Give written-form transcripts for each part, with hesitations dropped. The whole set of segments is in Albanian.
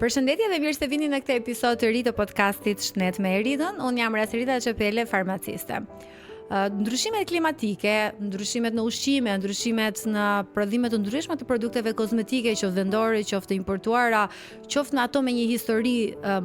Përshëndetje dhe mirë se vini në këtë episod të ri të podcastit Shnet me Eridën. Unë jam Rasirita Çepele, farmaciste. Ndryshimet klimatike, ndryshimet në ushqime, ndryshimet në prodhime të ndryshme të produkteve kozmetike, qoftë vendore, qoftë importuara, qoftë në ato me një histori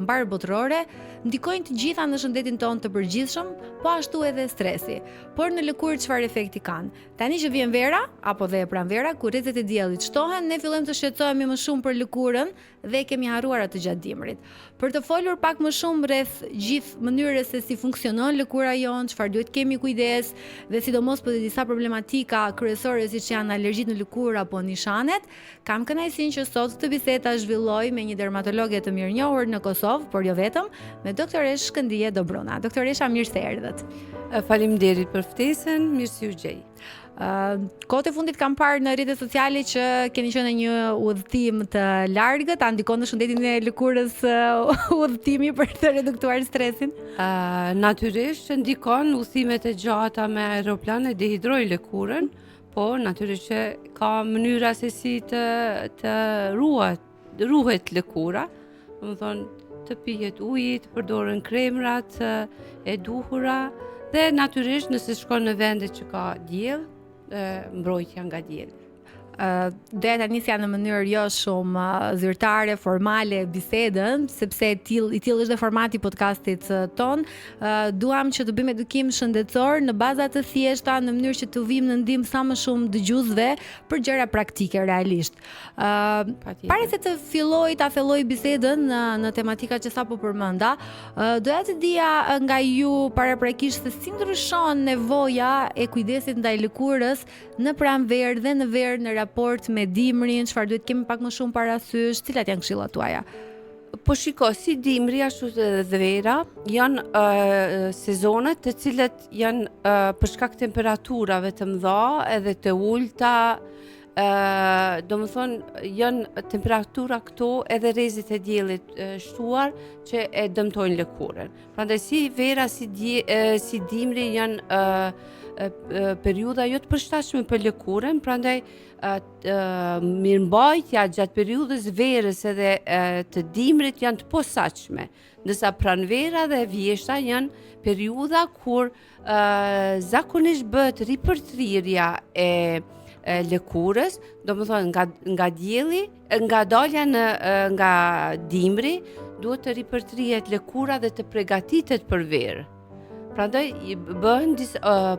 mbar botërore, ndikojnë të gjitha në shëndetin tonë të përgjithshëm, po ashtu edhe stresi. Por në lëkurë çfarë efekti kanë? Tani që vjen vera apo dhe e pranvera, kur rrezet e diellit shtohen, ne fillojmë të shqetësohemi më shumë për lëkurën dhe kemi harruar atë gjatë dimrit. Për të folur pak më shumë rreth gjithë mënyrës se si funksionon lëkura jonë, çfarë duhet kemi kujdes dhe sidomos për disa problematika kryesore siç janë alergjitë në lëkurë apo nishanet, kam kënaqësinë që sot këtë bisedë ta zhvilloj me një dermatologe të mirënjohur në Kosovë, por jo vetëm, me doktoresh Shkëndije Dobrona. Doktoresha, mirë se erdhët. Faleminderit për ftesën, mirë si u gjej. Kohët e fundit kam parë në rrjetet sociale që keni qenë në një udhëtim të largët, a ndikon në shëndetin e lëkurës udhëtimi për të reduktuar stresin? Natyrisht ndikon, udhëtimet e gjata me aeroplan e dehidrojnë lëkurën, po natyrisht që ka mënyra se si të ruhet lëkura, domethënë të pihet uji, të përdoren kremrat e duhura dhe natyrisht nëse shkon në vende që ka diell, mbrojtja nga dielli. Doja ta nisja në mënyrë jo shumë zyrtare, formale bisedën, sepse i tillë është dhe formati podcastit ton. Duam që të bëjmë edukim shëndetësor në baza të thjeshta, në mënyrë që të vijmë në ndihmë sa më shumë dëgjuesve për gjëra praktike realisht. Para se të filloj bisedën në tematika që sapo përmenda, doja të dija nga ju paraprakisht se si ndryshon nevoja e kujdesit ndaj lëkurës në pranverë dhe në verë në raport me dimrin, çfarë duhet kemi pak më shumë parasysh, cilat janë këshillat tuaja? Po shiko, si dimri ashtu edhe vera janë sezonet të cilat janë për shkak temperaturave të mëdha edhe të ulta, domethënë janë temperatura këto edhe rrezet e diellit shtuar që e dëmtojnë lëkurën. Prandaj si vera si dimri janë periudha jo të përshtatshme për lëkurën, prandaj mirëmbajtja gjatë periudhës verës edhe të dimrit janë të posaçme, ndërsa pranvera dhe vjeshta janë periudha kur zakonisht bëhet ripërthrirja e lëkurës, domethënë nga dielli, nga dalja nga dimri, duhet të ripërthrihet lëkura dhe të përgatitet për verë. Prandaj bëhen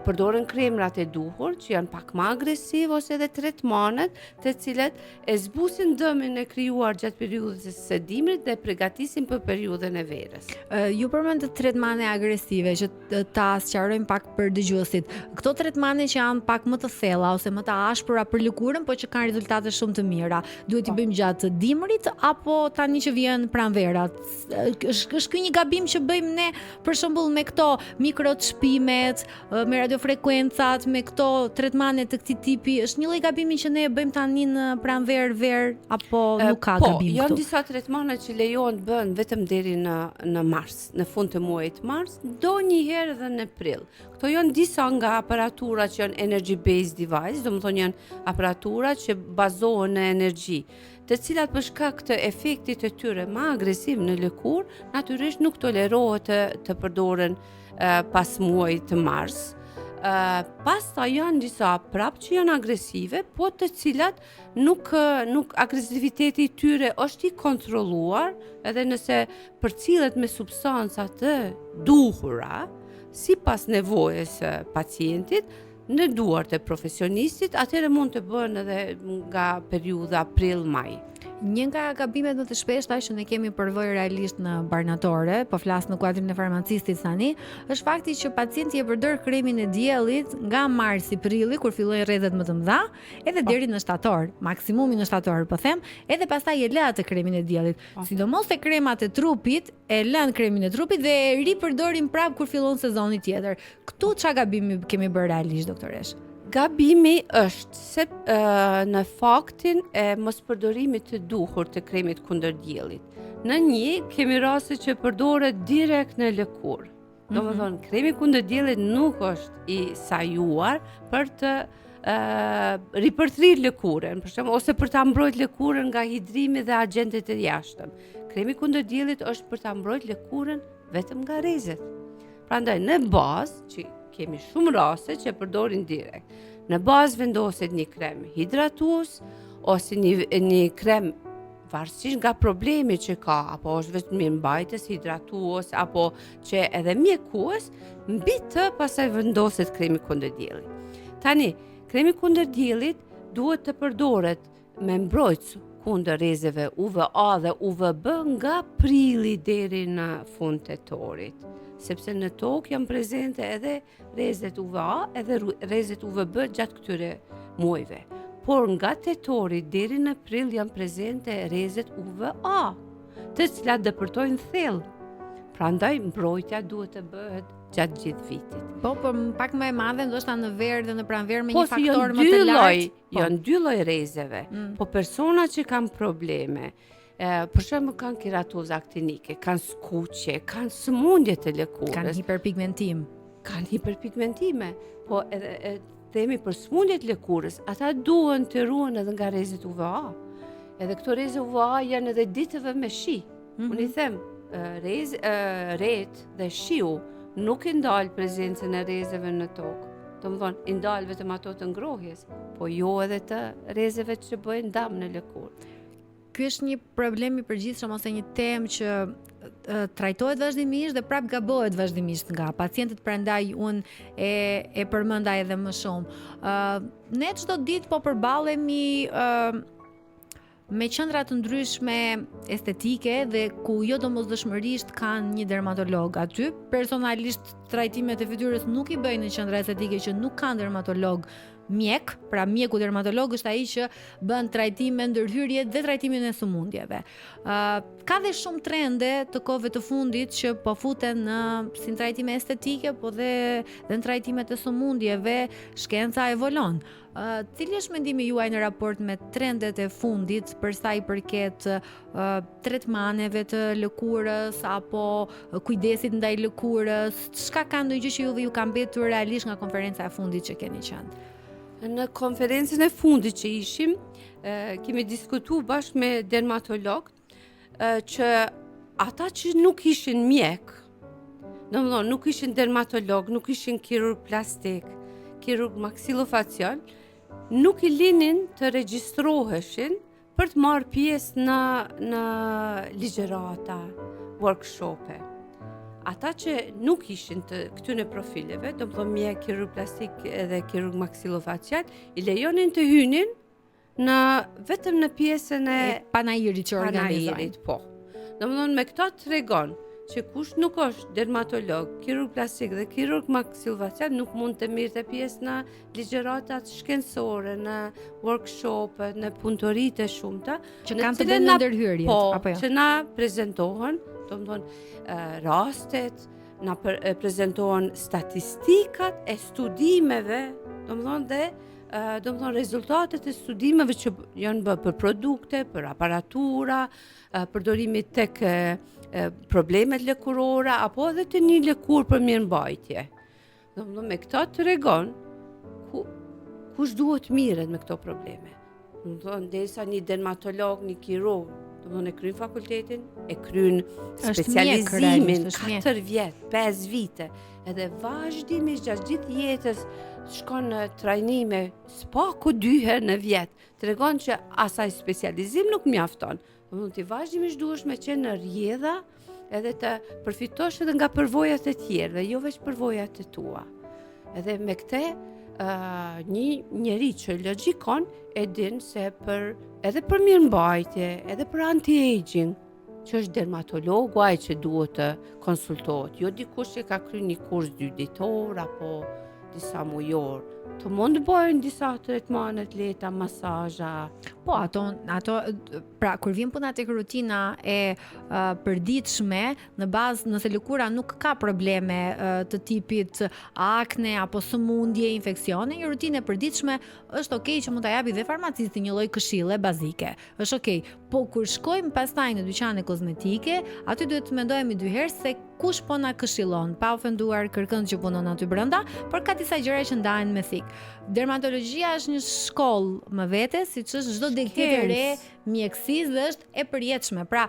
përdoren kremrat e duhur që janë pak më agresiv ose edhe tretmanet të cilat e zbusin dëmin e krijuar gjatë periudhës së dimrit dhe përgatisin për periudhën e verës. Ju përmendët tretmane agresive që ta sqarojmë pak për dëgjuesit. Këto tretmane që janë pak më të thella ose më të ashpra për lëkurën, por që kanë rezultate shumë të mira, duhet i bëjmë gjatë dimrit apo tani që vjen pranvera? Është ky një gabim që bëjmë ne për shembull me këto mikrotshpimet, me radiofrekuencat, me këto tretmane të këtij tipi, është një lloj gabimi që ne e bëjmë tani në pranverë apo nuk ka gabim këtu? Po, janë disa tretmane që lejohen të bëhen vetëm deri në mars, në fund të muajit mars, ndonjëherë edhe në prill. Këto janë disa nga aparaturat që janë energy based device, domethënë janë aparatura që bazohen në energji, të cilat për shkak të efektit të tyre më agresiv në lëkurë, natyrisht nuk tolerohet të përdoren pas muajit të mars. Pasta janë disa prap që janë agresive, po të cilat nuk agresiviteti i tyre është i kontrolluar, edhe nëse përcillet me substanca të duhura, sipas nevojës së pacientit, në duart e profesionistit, atëherë mund të bëhen edhe nga periudha prill-maj. Një nga gabimet më të shpeshta që ne kemi përvojë realisht në barnatore, po flas në kuadrin e farmacistit tani, është fakti që pacienti e përdor kremin e diellit nga marsi, prilli kur fillojnë rrezet më të mëdha, edhe deri në shtator, maksimumi në shtator, po them, edhe pastaj e lë atë kremin e diellit. Sidomos te kremat e trupit, e lën kremin e trupit dhe e ripërdorin prap kur fillon sezoni tjetër. Ktu ç'a gabimi kemi bërë realisht, doktoresh? Gabimi është se në faktin e mos përdorimit të duhur të kremit kundër diellit. Në një kemi raste që përdoret direkt në lëkurë. Domethënë kremi kundër diellit nuk është i sajuar për të ripërthrir lëkurën, për shembull, ose për ta mbrojtur lëkurën nga hidrimi dhe agjentet e jashtëm. Kremi kundër diellit është për ta mbrojtur lëkurën vetëm nga rrezet. Prandaj në bazë, që kemi shumë raste që e përdorin direkt. Në bazë vendoset një krem hidratues ose një krem varësisht nga problemi që ka, apo është vetëm mirëmbajtës, hidratues, apo që edhe mjekues, mbi të pastaj vendoset kremi kundër diellit. Tani, kremi kundër diellit duhet të përdoret me mbrojtës kundër rrezeve UVA dhe UVB nga prilli deri në fund tetorit, sepse në tokë janë prezente edhe rrezet UVA edhe rrezet UVB gjatë këtyre muajve. Por nga tetori deri në prill janë prezente rrezet UVA, të cilat dëpërtojnë thellë. Prandaj mbrojtja duhet të bëhet gjatë gjithë vitit. Po, pak më e madhe ndoshta në verë dhe në pranverë me Po, një faktor më të lartë. Janë dy lloj rrezeve. Po persona që kanë probleme, për shembull kanë keratoz aktinike, kanë skuqje, kanë sëmundje të lëkurës, kanë hiperpigmentime, po edhe themi për sëmundjet lëkurës, ata duhen të ruhen edhe nga rrezet UVA. Edhe këto rrezet UVA janë edhe ditëve me shi. Unë i them, ret dhe shiu nuk i ndal prezencën e rrezeve në tokë. Domethënë, i ndal vetëm ato të ngrohjes, po jo edhe të rrezeve që bëjnë dam në lëkurë. Ky është një problem i përgjithshëm ose një temë që trajtohet vazhdimisht dhe prap gabohet vazhdimisht nga pacientët, prandaj unë e përmenda edhe më shumë. Ne çdo ditë po përballemi me qendra të ndryshme estetike dhe ku jo domosdoshmërisht kanë një dermatolog aty. Personalisht trajtimet e fytyrës nuk i bëjnë në qendra estetike që nuk kanë dermatolog mjek, pra mjeku dermatolog është ai që bën trajtime ndërhyrje dhe trajtimin e sëmundjeve. Ka dhe shumë trende të kohëve të fundit që po futen në si trajtime estetike, po dhe në trajtimet e sëmundjeve, shkenca evolon. Cili është mendimi juaj në raport me trendet e fundit për sa i përket tretmaneve të lëkurës apo kujdesit ndaj lëkurës? Çka ka ndonjë gjë që ju ka mbetur realisht nga konferenca e fundit që keni qenë? Në konferencën e fundit që ishim, kemi diskutuar bashkë me dermatolog që ata që nuk ishin mjek, domethënë nuk ishin dermatolog, nuk ishin kirurg plastik, kirurg maksilofacial, nuk i linin të regjistroheshin për të marrë pjesë në ligjërata, workshope. Ata që nuk ishin të këtyre profileve, domethënë mjek, kirurg plastik edhe kirurg maksilofacial, i lejonin të hynin vetëm në pjesën e panajirit që organizojnë. Po. Domethënë me këto tregon që kush nuk është dermatolog, kirurg plastik dhe kirurg maksilofacial nuk mund të mirëte pjesë në ligjëratat shkencore, në workshope, në punëtoritë e shumta që kanë të bëjnë me ndërhyrjet, apo jo? Që na prezantohen, domethënë rastet, na prezantohen statistikat e studimeve, domethënë rezultatet e studimeve që janë bërë për produkte, për aparatura, përdorimit tek problemet lëkurore apo edhe të një lëkurë për mirëmbajtje. Domethënë me këto tregon kush duhet mirët me këto probleme. Domethënë derisa një dermatolog, një kirurg, domethënë e kryen fakultetin, e kryen specializimin 4 vjet, 5 vite, edhe vazhdimisht gjatë gjithë jetës shkon në trajnime spaku 2 herë në vit. Tregon që asaj specializim nuk mjafton. Domethënë ti vazhdimisht duhesh me qenë në rrjedha edhe të përfitosh edhe nga përvojat e tjerë dhe jo vetëm përvojat e tua. Edhe me këtë një njeri që logjikon e din se edhe për mirëmbajtje, edhe për anti-aging, që është dermatologu ai që duhet të konsultohet, jo dikush që ka kryer një kurs 2 ditor apo disa mujor. Të mund të bëjnë disa tretmane të lehta, masazha. Po, ato pra kur vjen puna tek rutina e përditshme, në bazë nëse lëkura nuk ka probleme të tipit akne apo sëmundje, infeksione, një rutinë e përditshme është okay që mund ta japi dhe farmacisti një lloj këshille bazike. Është okay. Po kur shkojmë pastaj në dyqane kozmetike, aty duhet të mendojmë 2 herë se kush po na këshillon, pa ofenduar kërkën që punon aty brenda, por ka disa gjëra që ndahen me dramatik. Dermatologjia është një shkollë më vete, siç është çdo degë tjetër e re mjekësisë dhe është e përjetshme. Pra,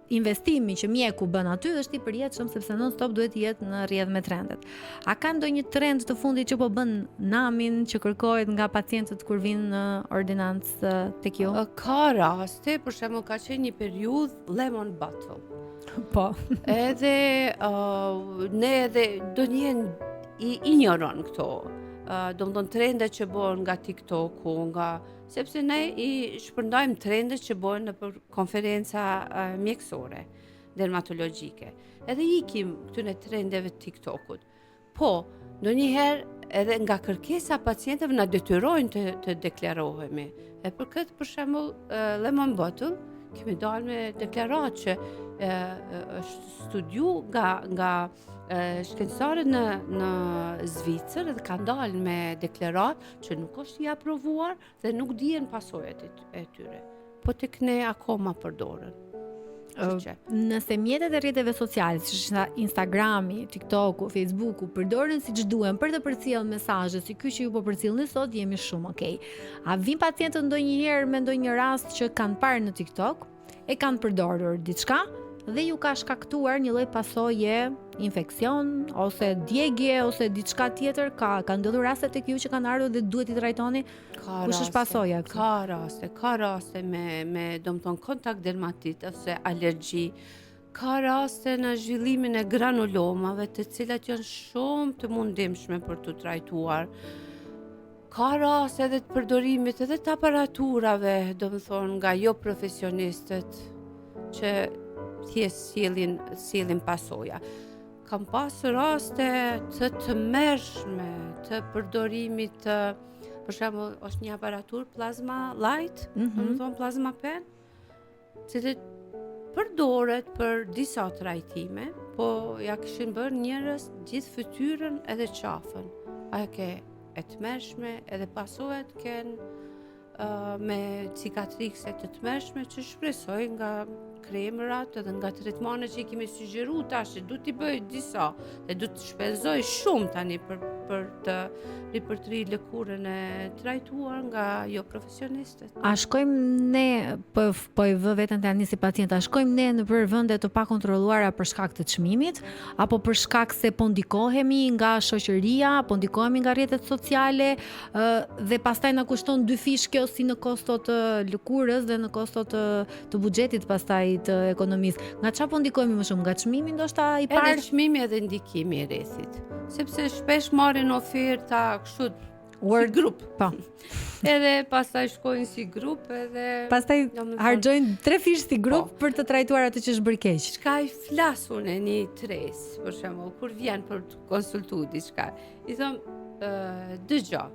investimi që mjeku bën aty është i përjetshëm sepse non stop duhet të jetë në rrjedhë me trendet. A ka ndonjë trend të fundit që po bën namin që kërkohet nga pacientët kur vinë në ordinancë tek ju? Ka raste, për shembull ka qenë një periudhë lemon bottle. Po. Edhe ne edhe do njën i ignoron këto. Do më thonë trendet që bën nga TikToku, sepse ne i shpërndajmë trendet që bën në për konferenca mjekësore, dermatologjike. Edhe ikim këtyne trendeve TikTokut. Po, ndonjëherë edhe nga kërkesa pacientëve na detyrojnë të deklarohemi. E për këtë, për shembull, lemon bottle, kemi dalë me deklarat që është studiu nga shkencëtarët në Zvicër dhe kanë dalë me deklarat që nuk është i aprovuar dhe nuk dihen pasojat e tyre. Po tek ne akoma përdoren. Nëse mjetet e rrjeteve sociale, siç Instagrami, TikToku, Facebooku, përdoren siç duhen për të përcjellë mesazhe si ky që ju po përcjellni sot, jemi shumë okay. A vin pacientët ndonjëherë me ndonjë rast që kanë parë në TikTok, e kanë përdorur diçka dhe ju ka shkaktuar një lloj pasoje, infeksion ose djegje ose diçka tjetër? Ka ndodhur raste tek ju që kanë ardhur dhe duhet i trajtoni? Kush është pasoja këtu? Ka raste me domethënë kontakt dermatit ose alergji. Ka raste në zhvillimin e granulomave, të cilat janë shumë të mundimshme për të trajtuar. Ka raste edhe të përdorimit edhe të aparaturave, domethënë nga jo profesionistët që thjesht sjellin pasoja. Kam pasur raste të mërshme të përdorimit të, për shembull, është një aparatur Plasma Light, domethënë Plasma Pen, që përdoret për disa trajtime, po ja kishin bërë njerëz gjithë fytyrën edhe qafën. Ajo ke e tmerrshme edhe pasojat kanë me cikatrikse të tmerrshme që shpresoj nga kremrat edhe nga tretmanet që i kemi sugjeruar tash, du t'i bëj disa dhe du të shpenzoj shumë tani për të ripërtri lëkurën e trajtuar nga jo profesionistët. A shkojmë ne, po e vë veten tani si pacient, a shkojmë ne në për vende të pakontrolluara për shkak të çmimit, apo për shkak se po ndikohemi nga shoqëria, po ndikohemi nga rrjetet sociale, dhe pastaj na kushton dy fish kjo si në kosto të lëkurës dhe në kosto të buxhetit pastaj të ekonomisë. Nga çfarë po ndikohemi më shumë? Nga çmimi ndoshta i parë? Edhe çmimi edhe ndikimi i rrethit. Sepse shpesh marrin oferta kështu si grup. Po. Edhe pastaj shkojnë si grup edhe pastaj harxojnë 3 fish si grup për të trajtuar atë që është bërë keq. Çka i flasun e një tres, për shembull, kur vjen për të konsultuar diçka. I them, dëgjoj.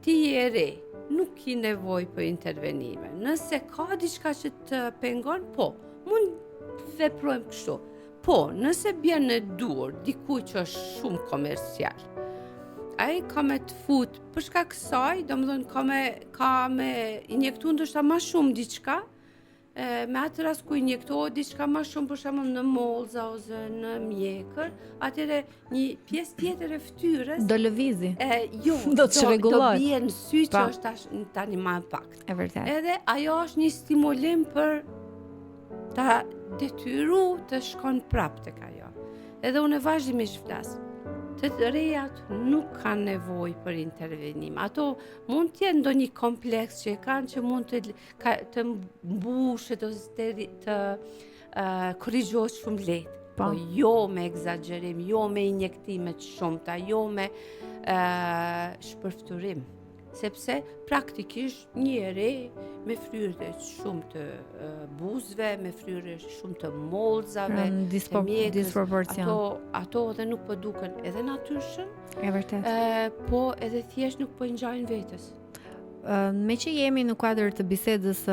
Ti je re, nuk ki nevojë për intervenime. Nëse ka diçka që të pengon, po, mund veprojmë kështu. Po, nëse bjen në dur dikuj që është shumë komercial, ai ka me të fut për shkak kësaj, domethënë ka me injektu ndoshta më shumë diçka, me atë rast ku injektohet diçka më shumë për shembull në mollza ose në mjekër, atëre një pjesë tjetër e fytyrës do lëvizi. Jo, do të çrregullohet. Do bie në sy që është tani më pakt. E vërtet. Edhe ajo është një stimulim për ta detyru të shkon prapë tek ajo. Edhe unë vazhdimisht flas. Të rejat nuk kanë nevojë për intervenim. Ato mund të jenë ndonjë kompleks që kanë që mund të mbushet ose të korrigjohet shumë lehtë. Po jo me egzagerim, jo me injektime të shumta, jo me shpërfturim. Sepse praktikisht njëri me fryrë shumë të buzëve, me fryrë shumë të mollzave, të mjekës, disproporcion. Ato edhe nuk po duken edhe natyrshëm, e vërtet. Po edhe thjesht nuk po i ngjajnë vetes. Me që jemi në kuadër të bisedës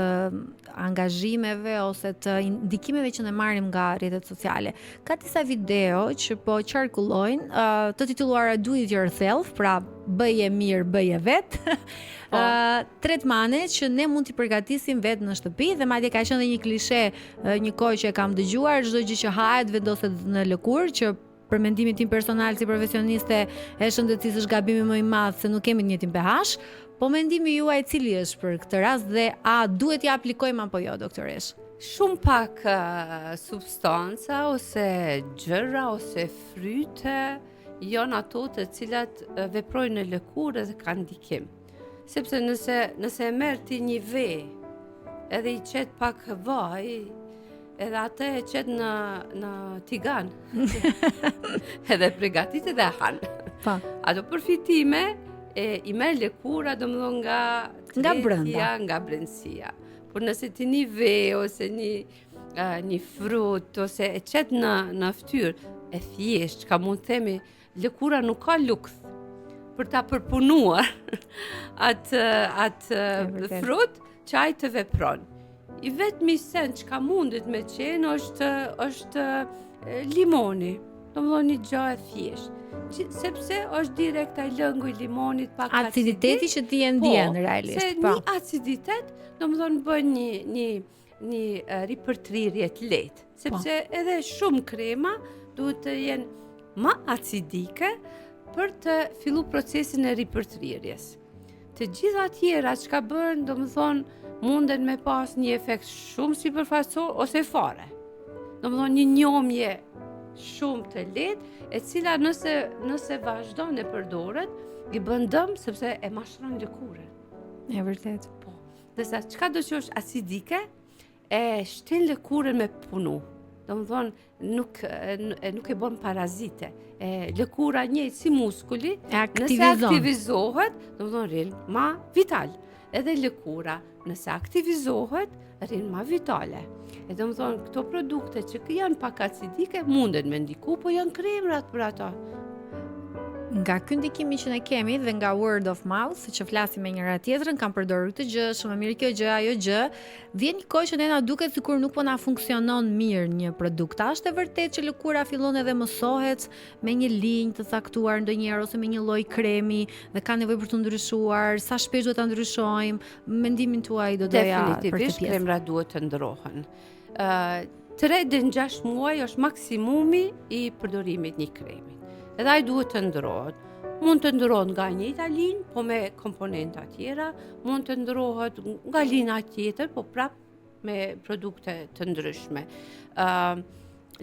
angazhimeve ose të ndikimeve që ne marrim nga rrjetet sociale, ka disa video që po qarkullojnë të titulluara Do It Yourself, pra bëje mirë, bëje vet. Tretmane që ne mund t'i përgatisim vetë në shtëpi, dhe madje ka qenë një klishe një kohë që e kam dëgjuar, çdo gjë që hahet vendoset në lëkurë, që për mendimin tim personal si profesioniste e shëndetësisë është gabimi më i madh se nuk kemi të njëjtin pH, po mendimi juaj cili është për këtë rast dhe a duhet t'i aplikojmë apo jo, doktoresh? Shumë pak substanca ose gjëra ose fryte janë ato të cilat veprojnë në lëkurë dhe kanë ndikim. Sepse nëse e merr ti një ve edhe i qet pak vaj, edhe atë e qet në tigan. Edhe përgatitet dhe han. Po. Ato përfitime i merr lëkura domethënë Nga brenda. nga brendësia. Por nëse ti një ve ose një frut ose e qet në fytyrë, e thjesht, ka mund të themi, lëkura nuk ka lukth për ta përpunuar atë frut që ai të vepron. I vetmi sen që ka mundet me qenë është limoni, domethënë një gjë e thjesht. Sepse është direkt ai lëngu i limonit pak Aciditeti që ti e ndjen realisht. Se Po. një aciditet, domethënë bën një ripërtrirje të lehtë, sepse edhe shumë krema duhet të jenë më acidike për të fillu procesin e ripërtrirjes. Të gjitha tjera që ka bën, domethënë munden me pas një efekt shumë sipërfaqësor ose fare. Domethënë një njomje shumë të lehtë, e cila nëse vazhdon e përdoret, i bën dëm sepse e mashron lëkurën. E vërtet. Po. Desa çka do që është acidike, e shtin lëkurën me punu. Domethënë nuk e bën parazite. Lëkura njëjtë si muskuli, nëse aktivizohet, domethënë rrin më vital. Edhe lëkura, nëse aktivizohet, rrin më vitale. E domethënë këto produkte që janë pak acidike munden me ndiku, po janë kremrat për ata. Nga ky ndikimi që ne kemi dhe nga word of mouth, që flasim me njëra tjetrën, kam përdorur këtë gjë, shumë mirë kjo gjë, ajo gjë, vjen një kohë që ne na duket sikur nuk po na funksionon mirë një produkt. A është e vërtetë që lëkura fillon edhe mësohet me një linjë të caktuar ndonjëherë ose me një lloj kremi dhe ka nevojë për të ndryshuar, sa shpesh duhet ta ndryshojmë? Mendimin tuaj do doja për këtë Definitivisht pjesë. kremrat duhet të ndrohen. 3 deri në 6 muaj është maksimumi i përdorimit një kremi. Edhe ai duhet të ndrohet. Mund të ndrohet nga njëjta linjë, po me komponenta tjera, mund të ndrohet nga linja tjetër, po prap me produkte të ndryshme.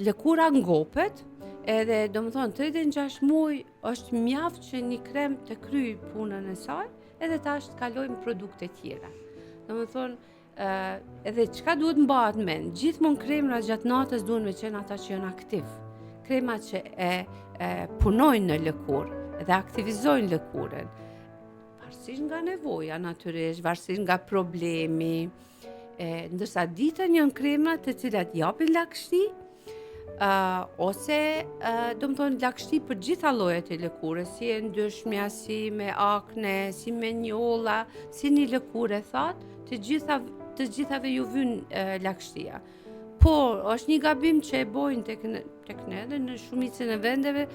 Lëkura ngopet, edhe domethënë 3 deri në 6 muaj është mjaft që një krem të kryej punën e saj, edhe tash të kalojmë produkte tjera. Domethënë edhe çka duhet mbahet mend, gjithmonë kremrat gjatë natës duhen me qenë ata që janë aktiv. Kremat që punojnë në lëkurë dhe aktivizojnë lëkurën. Varësisht nga nevoja natyrisht, varësisht nga problemi, ndërsa ditën janë krema të cilat japin lagështi, ose domethënë lagështi për gjitha llojet e lëkurës, si e ndryshmja, si me akne, si me njolla, si një lëkurë thatë, të gjithave ju vyn lagështia. Por është një gabim që e bojnë tek ne dhe në shumicën e vendeve,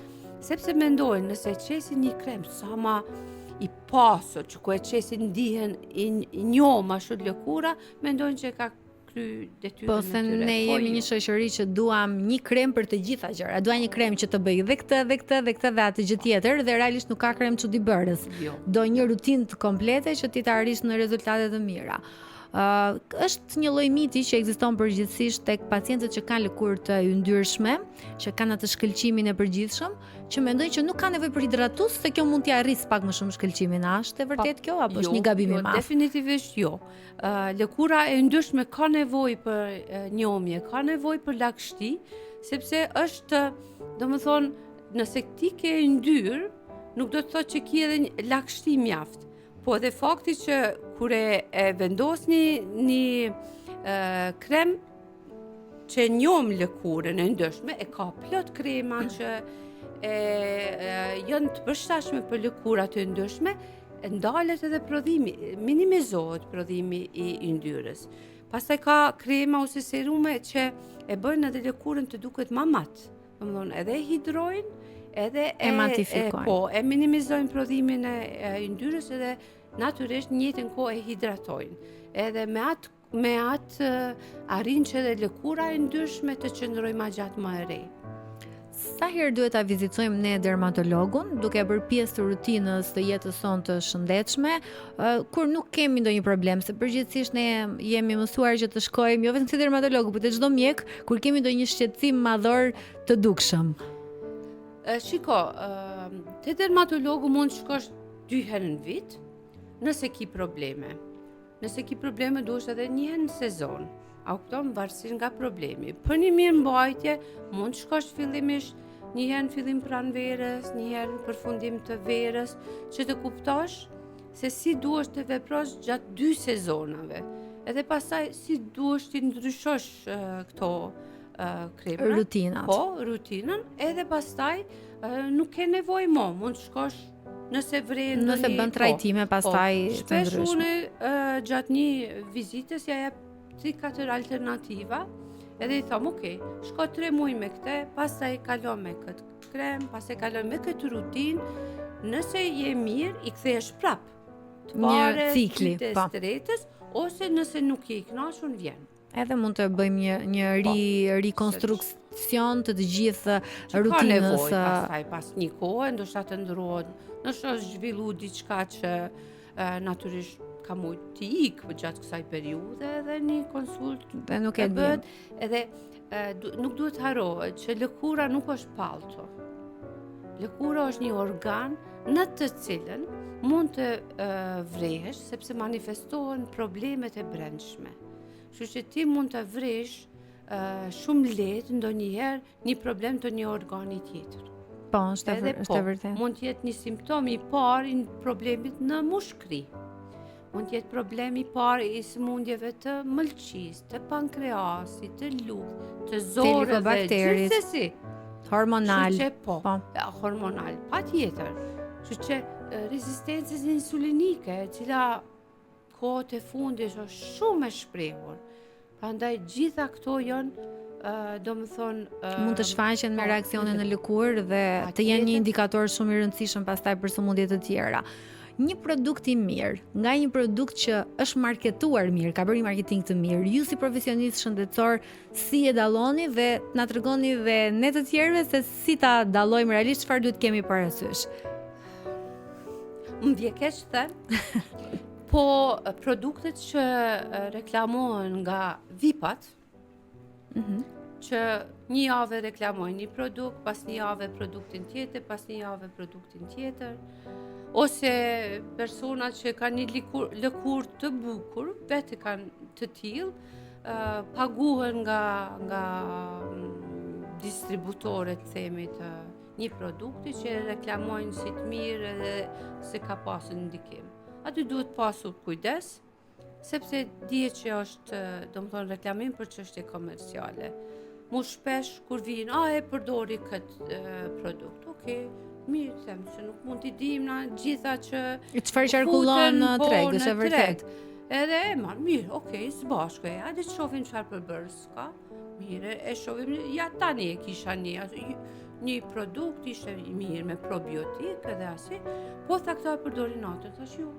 sepse mendojnë nëse qesin një krem sa ma i pasur, që ku e qesin ndihen i njom ashtu lëkura, mendojnë që ka kry detyrën Po se ne jemi një shoqëri që duam një krem për të gjitha gjëra. Dua një krem që të bëj dhe këtë dhe këtë dhe këtë dhe atë gjë tjetër dhe realisht nuk ka krem çuditbërës. Jo. Do një rutinë të komplete që ti të arrish në rezultate të mira. Është një lloj miti që ekziston përgjithsisht tek pacientët që kanë lëkurë të yndyrshme, që kanë atë shkëlqimin e përgjithshëm, që mendojnë që nuk ka nevojë për hidratus, se kjo mund t'i arrisë pak më shumë shkëlqimin. A është e vërtet kjo apo është një gabim i madh? Definitivisht jo. Lëkura e yndyrshme ka nevojë për njomje, ka nevojë për lagështi, sepse është, domethënë, nëse ti ke yndyr, nuk do të thotë që ki edhe lagështi mjaft. Po dhe fakti që kur e vendos një krem që njom lëkurën e ndëshme, e ka plot krema që janë të përshtatshme për lëkurat e ndëshme, ndalet edhe prodhimi, minimizohet prodhimi i yndyrës. Pastaj ka krema ose serume që e bëjnë edhe lëkurën të duket më mat. Domethënë edhe e hidrojnë, edhe e minimizojnë prodhimin e yndyrës edhe natyrisht në njëjtën kohë e hidratojnë. Edhe me atë arrin që edhe lëkura e ndryshme të qëndrojë më gjatë më e re. Sa herë duhet ta vizitojmë ne dermatologun, duke bërë pjesë të rutinës të jetës sonë të shëndetshme, kur nuk kemi ndonjë problem, se përgjithsisht ne jemi mësuar që të shkojmë jo vetëm te dermatologu, por te çdo mjek kur kemi ndonjë shqetësim madhor të dukshëm. Shiko, te dermatologu mund të shkosh 2 herë në vit, nëse ki probleme. Nëse ki probleme duhesh edhe 1 herë në sezon. A kupton, varësisht nga problemi. Për një mirë mbajtje, mund të shkosh fillimisht 1 herë në fillim pranverës, 1 herë në përfundim të verës, që të kuptosh se si duhesh të veprosh gjatë 2 sezonave. Edhe pastaj si duhesh të ndryshosh këto kremra. Rutinat. Po, rutinën, edhe pastaj nuk ke nevojë më, mund të shkosh nëse vren Nëse bën trajtime pastaj të shpesh ndryshme. unë gjatë një vizite si ja jep 3-4 alternativa, edhe i thom, shko 3 muaj me këtë, pastaj kalon me këtë krem, pastaj kalon me këtë rutinë, nëse je mirë, i kthehesh prap. Një cikli, po. Të retës, ose nëse nuk je i kënaqur, vjen. Edhe mund të bëjmë një rikonstruksion të gjithë Ka rutinës. nevojë pastaj pas një kohe, ndoshta të ndrohet, ndoshta është zhvillu diçka që natyrisht ka mujt të ikë gjatë kësaj periudhe, edhe një konsult Dhe nuk e bëhet, edhe nuk duhet harrohet që lëkura nuk është pallto. Lëkura është një organ në të cilën mund të vrehesh sepse manifestohen problemet e brendshme. Kështu që ti mund të vresh shumë lehtë ndonjëherë një problem të një organi tjetër. Po, është Edhe e vërtetë. mund të jetë një simptom i parë i problemit në mushkëri. Mund të jetë problemi i parë i sëmundjeve të mëlçisë, të pankreasit, të luftë, të zorëve, Helikobakterit. gjithsesi. Hormonal. Kështu që po, Po. hormonal, patjetër. Kështu që rezistencës insulinike, e cila kohët e fundit është shumë e shprehur. Prandaj gjitha këto janë Mund të shfaqen me reakcione në lëkurë dhe të jenë një indikator shumë i rëndësishëm pastaj për sëmundje të tjera. Një produkt i mirë, nga një produkt që është marketuar mirë, ka bërë një marketing të mirë, ju si profesionist shëndetësor, si e dalloni dhe na tregoni dhe ne të tjerëve se si ta dallojmë realisht, çfarë duhet kemi parasysh. Më vje keq thënë, po produktet që reklamohen nga VIP-at, që një javë reklamojnë një produkt, pas një javë produktin tjetër, pas një javë produktin tjetër, ose personat që kanë një lëkurë të bukur, vetë kanë të tillë, paguhen nga distributorët, themi, të një produkti që reklamojnë si të mirë edhe se ka pasur ndikim. Aty duhet pasur kujdes, sepse dihet që është, domethënë, reklamim për çështje komerciale. Mu shpesh kur vinë, e përdori këtë produkt. Mirë, them se nuk mund t'i dim na gjitha që Çfarë qarkullon në treg, në është e vërtet. Edhe e marr, mirë, së bashku, hajde të shohim çfarë përbërës ka. Mirë, e shohim, ja tani e kisha një produkt, ishte mirë me probiotik edhe asi, po tha këta e përdorin natën, thash jo,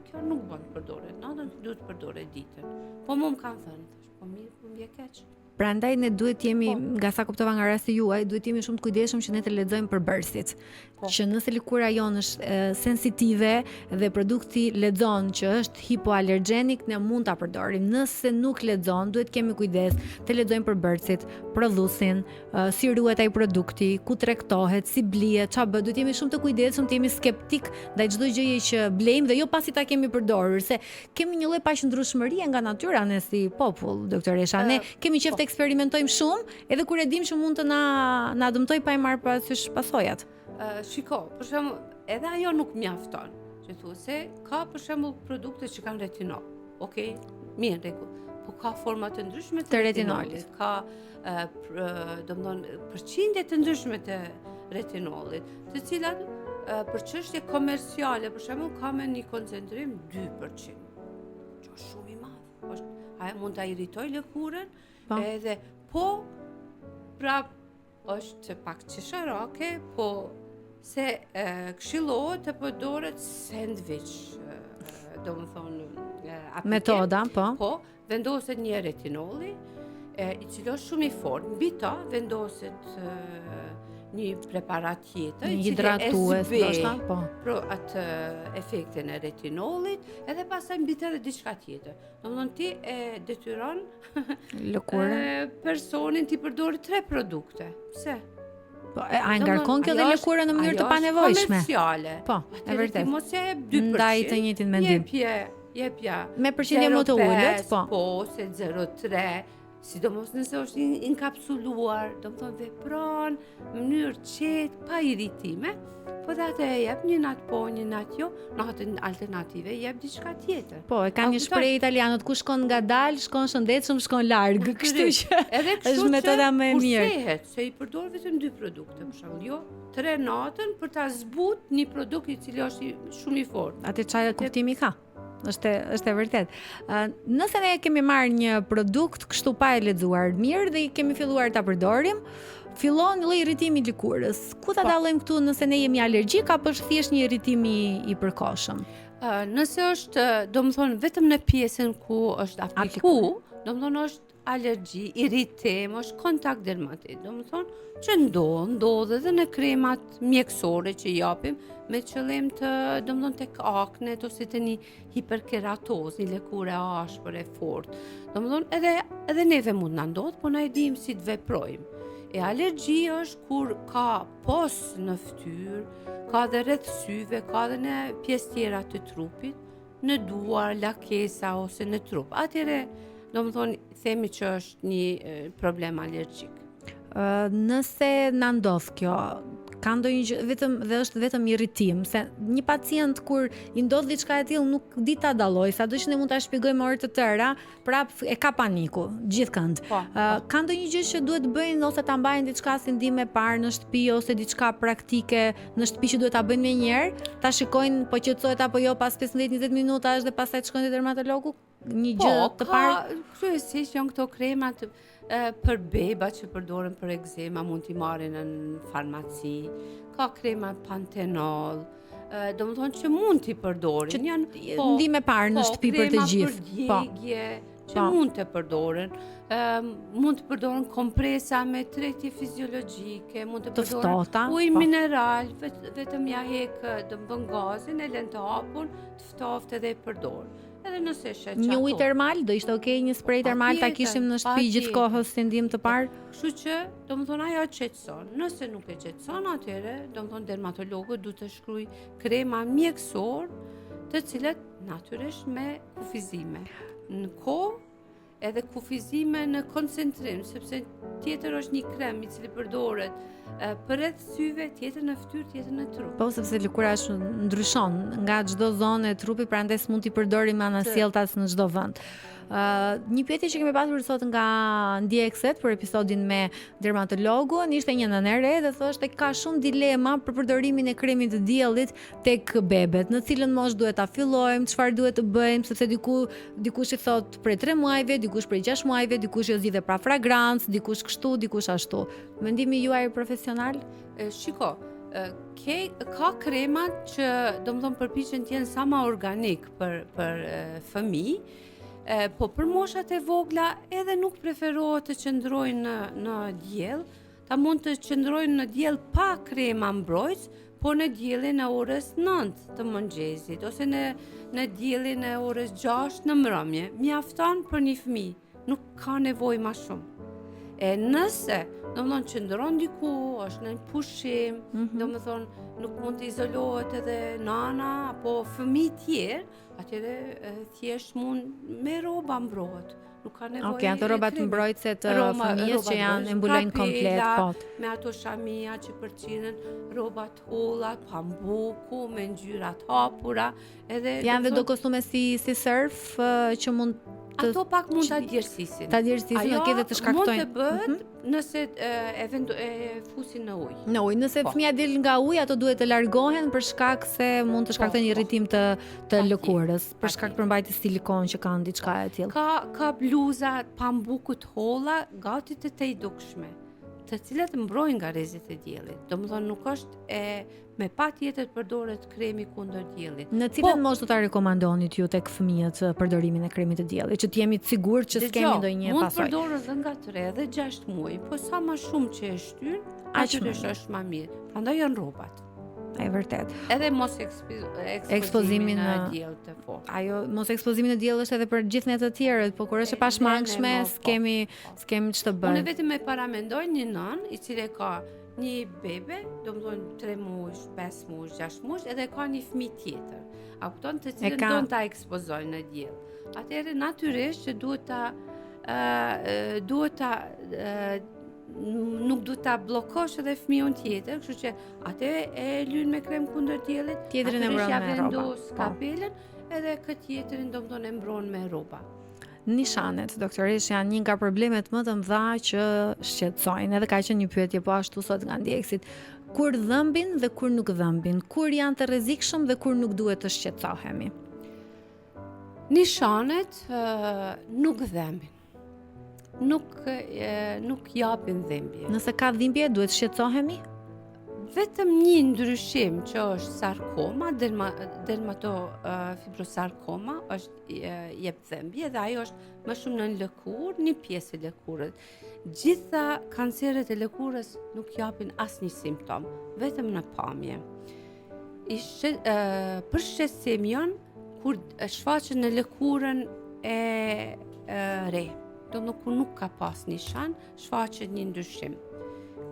kjo nuk bën përdoret natën, duhet përdoret ditën. Po mu më kanë thënë, thash, po mirë, po më vje keq. Prandaj ne duhet jemi, nga sa kuptova nga rasti juaj, duhet jemi shumë të kujdesshëm që ne të lexojmë përbërësit. Që nëse lëkura jonë është sensitive dhe produkti lexon që është hipoalergjenik, ne mund ta përdorim. Nëse nuk lexon, duhet kemi kujdes të lexojmë përbërësit, prodhusin, si ruhet ai produkti, ku tregtohet, si blihet, çfarë bëhet. Duhet jemi shumë të kujdesshëm, të jemi skeptik ndaj çdo gjëje që blejmë dhe jo pasi ta kemi përdorur, se kemi një lloj paqëndrueshmërie nga natyra ne si popull, doktoresha. Ne kemi qejf të eksperimentojmë shumë, edhe kur e dim që mund të na dëmtoj pa i marrë parasysh pasojat. Shiko, për shembull, edhe ajo nuk mjafton. Që thu se ka për shembull produkte që kanë retinol. Mirë, rregull. Po ka forma të ndryshme të retinolit. Ka domethënë përqindje të ndryshme të retinolit, të cilat për çështje komerciale, për shembull, ka me një koncentrim 2%. Që është shumë i madh. Ajo mund ta irritoj lëkurën, edhe prap është pak çesharake, po se këshillohet të përdoret sandwich, domethënë metoda, po, vendoset një retinoli, i cili është shumë i fortë. Mbi ta vendoset një preparat tjetër, Një i cili hidratues, zbe ndoshta, po. pro atë efektin e retinolit, edhe pastaj mbit edhe diçka tjetër. Domethënë ti e detyron Lëkurën. personin ti përdori 3 produkte. Pse? Po, a ngarkon kjo dhe lëkurën në mënyrë të panevojshme? Komerciale. Po, e Atëherë vërtet. ti mos ja jep 2%. Ndaj të njëjtin mendim. Jepja. Me përqindje më të ulët, po. Po, se 0,3, sidomos nëse është inkapsuluar, domethënë vepron në mënyrë qetë, pa irritime, po dhe atë e jep një natë po, një natë jo, në atë alternative jep diçka tjetër. Po, e kam një shprehje italianët, ku shkon ngadalë, shkon shëndetshëm, shkon larg, kështu që edhe kështu është metoda më e mirë. Kursehet, se i përdor vetëm 2 produkte, për shembull, jo 3 natën për ta zbut një produkt i cili është shumë i fortë. Atë çfarë kuptimi ka? Është e vërtet. Nëse ne kemi marrë një produkt kështu pa e lexuar mirë dhe i kemi filluar ta përdorim, fillon lloj irritimi i lëkurës. Ku ta dallojmë këtu nëse ne jemi alergjik apo është thjesht një irritim i përkohshëm? Nëse është, domethënë vetëm në pjesën ku është apliku, domethënë është alergji, irritim, është kontakt dermatit. Domethënë që ndodh edhe në kremat mjekësore që japim me qëllim të, domethënë tek aknet ose të një hiperkeratoz, një lëkurë e ashpër e fortë. Domethënë edhe neve mund na ndodh, po na e dim si të veprojmë. E alergji është kur ka pos në fytyrë, ka dhe rreth syve, ka dhe në pjesë tjera të trupit, në duar, lakesa ose në trup. Atëherë, domethënë themi që është një problem alergjik. Nëse na ndodh kjo, ka ndonjë gjë dhe është vetëm irritim, se një pacient kur i ndodh diçka e tillë nuk di ta dalloj, sado që ne mund ta shpjegojmë orë të tëra, prap e ka paniku gjithkënd. Ka ndonjë gjë që duhet bëjnë ose ta mbajnë diçka si ndihmë e parë në shtëpi ose diçka praktike në shtëpi që duhet ta bëjnë menjëherë, ta shikojnë po qetësohet apo jo pas 15-20 minutash dhe pastaj të shkojnë te dermatologu? Një gjë të parë? Kryesisht janë këto kremat për beba që përdoren për ekzema, mund t'i marrin në farmaci, ka krema pantenol, domethënë që mund t'i përdorin. Ndihmë e parë në shtëpi për të gjithë. Krema për djegje, që mund të përdoren. Mund të përdoren kompresa me tretje fiziologjike, mund të përdoren ujë mineral, vetëm ja hek domethënë gazin, e lën të hapur, të ftoftë edhe e përdor. Edhe nëse shet një ujë termal, do ishte okay një sprej termal ta kishim në shtëpi gjithkohës si ndihmë të parë. Kështu që, domethënë ajo qetëson. Nëse nuk e qetëson, atëherë, domethënë dermatologu duhet të shkruaj krema mjekësor, të cilat natyrisht me kufizime. Në kohë edhe kufizime në koncentrim, sepse tjetër është një krem i cili përdoret për rreth syve, tjetër në fytyrë, tjetër në trup. Po, sepse lëkura ndryshon nga çdo zonë e trupit, prandaj s'mund t'i përdorim anasjelltas në çdo vend. Një pyetje që kemi pasur sot nga ndjekëset për episodin me dermatologun ishte një nënë e re dhe thoshte ka shumë dilema për përdorimin e kremit të diellit tek bebet, në cilën moshë duhet ta fillojmë, çfarë duhet të bëjmë, sepse dikush i thot prej 3 muajve, dikush prej 6 muajve, dikush i zgjidhe pra fragrancë, dikush kështu, dikush ashtu. Mendimi juaj profesional? Shiko, ka kremat që domethënë përpiqen të jenë sa më organik për fëmijë. Po për moshat e vogla edhe nuk preferohet të qëndrojnë në diell, ta mund të qëndrojnë në diell pa krema mbrojtës, po në diellin e orës 9 të mëngjesit ose në diellin e orës 6 në mbrëmje. Mjafton për një fëmijë, nuk ka nevojë më shumë. E nëse domethënë qëndron diku, është në pushim, domethënë nuk mund të izolohet edhe nana apo fëmijë tjerë, atëherë thjesht mund me rroba mbrohet. Nuk ka nevojë. Okej, ato rrobat mbrojtëse të fëmijës që janë mbulojnë komplet, po. Me ato shamia që përcjellen, rrobat holla, pambuku me ngjyra të hapura, edhe janë dhe do kostume si surf që mund ato pak mund ta djersisin. Ta djersisin, okej, dhe të shkaktojnë. Mund të bëhet nëse e fusin në ujë. Në ujë, nëse fëmia del nga uji, ato duhet të largohen për shkak se mund të shkaktojnë irritim të lëkurës, për shkak përmbajtjes silikon që kanë diçka e tillë. Ka bluza pambuku të holla, gati të tejdukshme, të cilat mbrojnë nga rrezet e diellit. Domethënë nuk është me patjetër përdoret kremi kundër diellit. Në cilën moshë do ta rekomandonit ju tek fëmijët përdorimin e kremit të diellit, që të jemi të sigurt që s'kemi ndonjë pasojë? Mund të përdoret edhe nga 3 dhe 6 muaj, po sa më shumë që e shtyn, natyrisht është më mirë. Prandaj janë rrobat. E vërtet. Edhe mos ekspozimin në diell të fortë. Ajo mos ekspozimi në diell është edhe për gjithë ne të tjerët, po kur është e pashmangshme, s'kemi ç'të bëjmë. Unë vetëm e paramendoj një nën i cili ka një bebe, domethënë 3 muaj, 5 muaj, 6 muaj, edhe ka një fëmijë tjetër. A kupton, të cilën don ta ekspozojnë në diell. Atëherë natyrisht që nuk duhet ta bllokosh edhe fëmijën tjetër, kështu që atë e lyn me krem kundër diellit, tjetrin e mbron me rroba, kapelen, edhe këtë tjetrin domethënë e mbron me rroba. Nishanet, doktoresh, janë një nga problemet më të mëdha që shqetësojnë, edhe ka qenë një pyetje po ashtu sot nga ndjekësit. Kur dhëmbin dhe kur nuk dhëmbin, kur janë të rrezikshëm dhe kur nuk duhet të shqetësohemi? Nishanet nuk dhëmbin. Nuk japin dhimbje. Nëse ka dhimbje, duhet shqetësohemi? Vetëm një ndryshim që është sarkoma, dermatofibrosarkoma, është jep dhimbje dhe ajo është më shumë në lëkurë, një pjesë e lëkurës. Gjitha kanceret e lëkurës nuk japin asnjë simptom, vetëm në pamje. Për shqetësim janë kur shfaqen në lëkurën e re. Kur nuk ka pas nishan, shfaqet një ndryshim.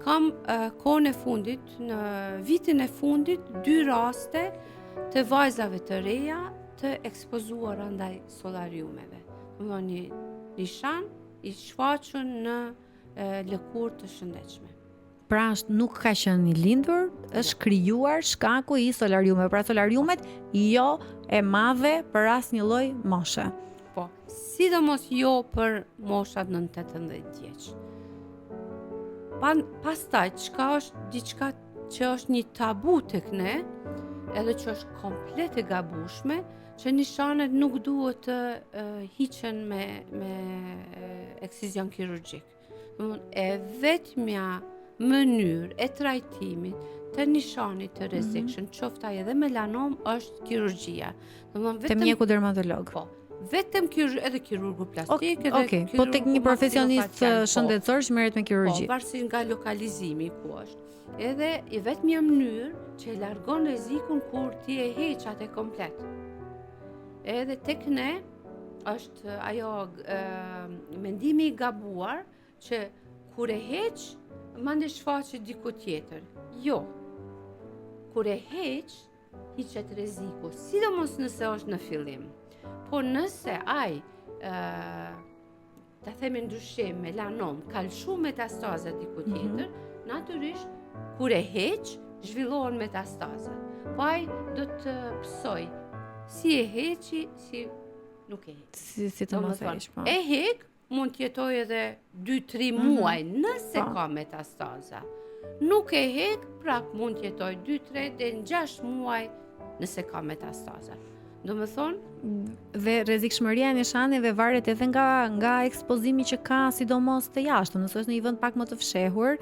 Kam kohën e fundit, në vitin e fundit, 2 raste të vajzave të reja të ekspozuara ndaj solariumeve. Domethënë një nishan i shfaqur në lëkurë të shëndetshme. Pra nuk ka qenë i lindur, është krijuar shkaku i solariumeve. Pra solariumet jo e madhe për asnjë lloj moshe. Po, sidomos jo për moshat nën 18 vjeç. Pastaj, çka është diçka që është një tabu tek ne, edhe që është komplet e gabueshme, që nishanet nuk duhet të hiqen me eksizion kirurgjik. E vetmja mënyrë e trajtimit të nishanit të rrezikshëm, qoftë ai edhe melanom, është kirurgjia. Te mjeku dermatolog. Po. Vetëm edhe kirurgu plastik, edhe kirurgu. Po tek një profesionist shëndetësor që merret me kirurgji. Po, varësisht nga lokalizimi ku është. Edhe i vetmja mënyrë që e largon rrezikun kur ti e heq atë komplet. Edhe tek ne është ajo mendimi i gabuar që kur e heq, mande shfaqet diku tjetër. Jo. Kur e heq, hiqet rreziku, sidomos nëse është në fillim. Po nëse ai ta themi ndryshim melanom, ka lshu metastaza diku tjetër, natyrisht kur e heq, zhvillohen metastazat. Po ai do të psoj si e heqi, si nuk e heq. Si të mos e heq, po. E heq mund të jetojë edhe 2-3 muaj nëse ka metastaza. Nuk e heq, prap mund të jetojë 2-3 deri në 6 muaj nëse ka metastaza. Do më thonë, dhe rrezikshmëria e nishaneve varet edhe nga ekspozimi që ka, sidomos të jashtëm. Nëse është në një vend pak më të fshehur,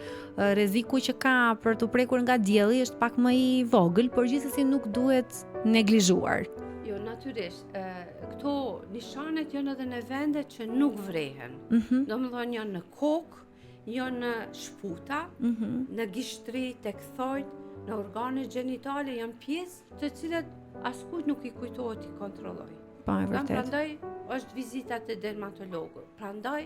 rreziku që ka për të prekur nga dielli është pak më i vogël, por gjithsesi nuk duhet neglizhuar. Jo, natyrisht, këto nishanet janë edhe në vende që nuk vrehen. Do më thonë janë në kokë, janë në shputa, në gishtri, tek thojt, në organet gjenitale, janë pjesë të cilat askujt nuk i kujtohet i kontrolloj. Po, e vërtet. Prandaj është vizitat e dermatologut. Prandaj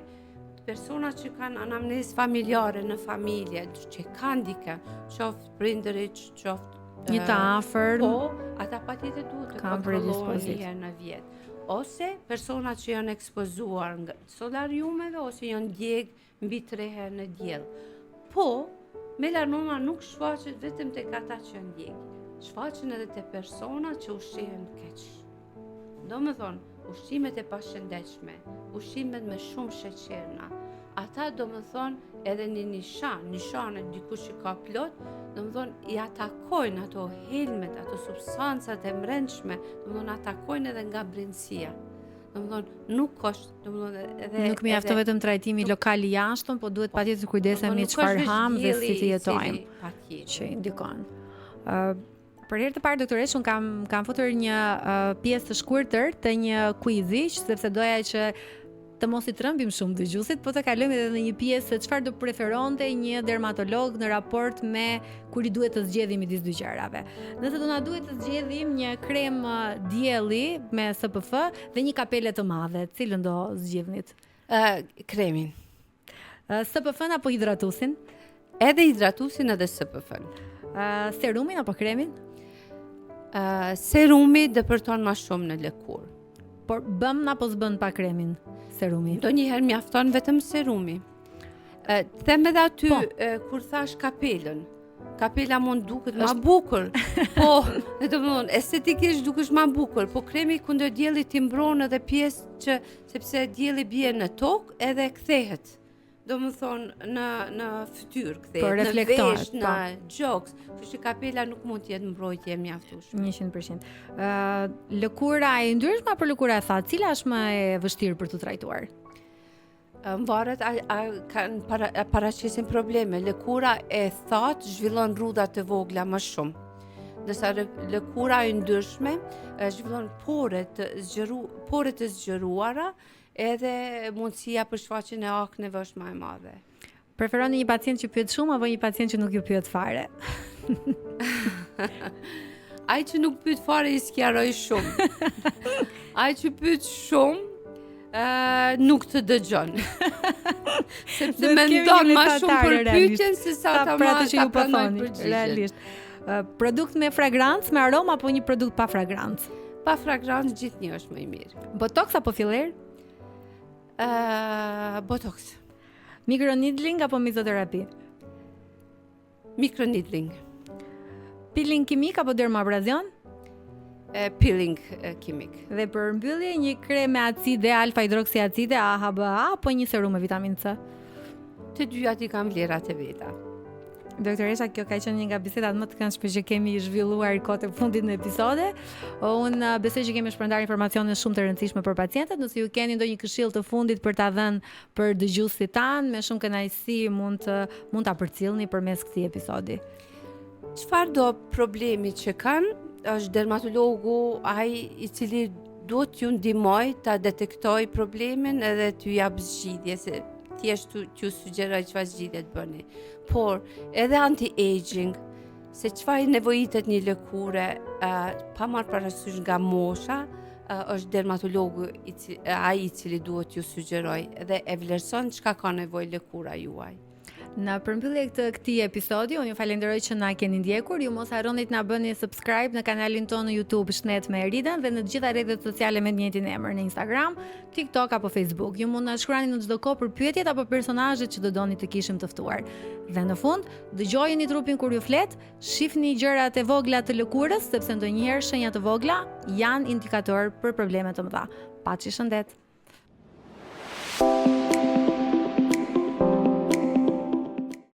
persona që kanë anamnezë familjare në familje, që kanë dikë, qoftë prindërit, qoftë një të afër, po, ata patjetër duhet të kontrollohen një herë në vit. Ose persona që janë ekspozuar nga solariumeve ose janë djeg mbi 3 herë në diell. Po, melanoma nuk shfaqet vetëm tek ata që janë djeg. Shfaqen edhe te persona që ushqihen keq. Do më thonë, ushqimet e pashëndetshme, ushqimet me shumë sheqerna, ata do më thonë edhe një nishanet dikush që ka plot, do më thonë i atakojnë ato helmet, ato substancat e mbrendshme, do më thonë atakojnë edhe nga brendësia. Do më thonë nuk është, do më thonë edhe nuk mjafton vetëm trajtimi lokal i jashtëm, po duhet patjetër kujdesemi çfarë ham dhe si të jetojmë. Që indikon. Për herë të parë, doktoresh, unë kam futur një pjesë të shkurtër të një quizi, sepse doja që të mos i trembim shumë dëgjuesit, po të kalojmë edhe në një pjesë se çfarë do preferonte një dermatolog në raport me kur i duhet të zgjedhim midis dy gjërave. Nëse do na duhet të zgjedhim një krem dielli me SPF dhe një kapele të madhe, cilën do zgjidhnit? Kremin. SPF-n apo hidratusin? Edhe hidratusin edhe SPF-n. Serumin apo kremin? Serumi depërton më shumë në lëkurë. Por bëm apo s'bën pa kremin serumi? Ndonjëherë mjafton vetëm serumi. Them edhe aty Po. kur thash kapelën. Kapela mund duket më bukur. Po, domethënë estetikisht dukesh më bukur, po kremi kundër diellit ti mbron edhe pjesë që sepse dielli bie në tokë edhe kthehet. Domethënë në fytyrë kthehet, Po, në reflektohet, vesh, në gjoks. Kështu që kapela nuk mund të jetë mbrojtje e mjaftueshme. 100%. Lëkura e ndryshme apo lëkura e thatë, cila është më e vështirë për të trajtuar? Varet a kanë paraqesin probleme. Lëkura e thatë zhvillon rrudha të vogla më shumë. Ndërsa lëkura e ndryshme zhvillon pore të zgjeruara, edhe mundësia për shfaqjen e akneve është më e madhe. Preferoni një pacient që pyet shumë apo një pacient që nuk ju pyet fare? Ai që nuk pyet fare i sqaroj shumë. Ai që pyet shumë nuk të dëgjon. Sepse mendon më shumë për pyetjen se sa ta marrë që ju po thoni. Realisht. Produkt me fragrancë, me aromë apo një produkt pa fragrancë? Pa fragrancë gjithnjë është më i mirë. Botox apo filler? Botox. Microneedling apo mezoterapi? Microneedling. Peeling kimik apo dermabrazion? Peeling kimik. Dhe për mbyllje një krem me acide alfa hidroksiacide AHA apo një serum me vitaminë C? Të dyja i kam vlerat e veta. Doktoresha, kjo ka qenë një nga bisedat më të këndshme që kemi zhvilluar kohët e fundit në episode. Unë besoj që kemi shpërndar informacione shumë të rëndësishme për pacientët. Nëse ju keni ndonjë këshill të fundit për ta dhënë për dëgjuesit tanë, me shumë kënaqësi mund ta përcjellni përmes këtij episodi. Çfarë do problemi që kanë, është dermatologu ai i cili duhet t'ju ndihmoj ta detektoj problemin edhe t'ju jap zgjidhje, se thjesht t'ju sugjeroj çfarë zgjidhje të bëni. Por edhe anti-aging, se çfarë nevojitet një lëkure pa marrë parasysh nga mosha, është dermatologu ai i cili duhet t'ju sugjeroj dhe e vlerëson çka ka nevojë lëkura juaj. Në përmbyllje të këtij episodi, unë ju falenderoj që na keni ndjekur. Ju mos harroni të na bëni subscribe në kanalin tonë në YouTube Shnet me Eriden dhe në të gjitha rrjetet sociale me të njëjtin emër, në Instagram, TikTok apo Facebook. Ju mund na shkruani në çdo kohë për pyetjet apo personazhet që do doni të kishim të ftuar. Dhe në fund, dëgjojeni trupin kur ju flet, shihni gjërat e vogla të lëkurës, sepse ndonjëherë shenjat të vogla janë indikator për probleme të mëdha. Paçi shëndet.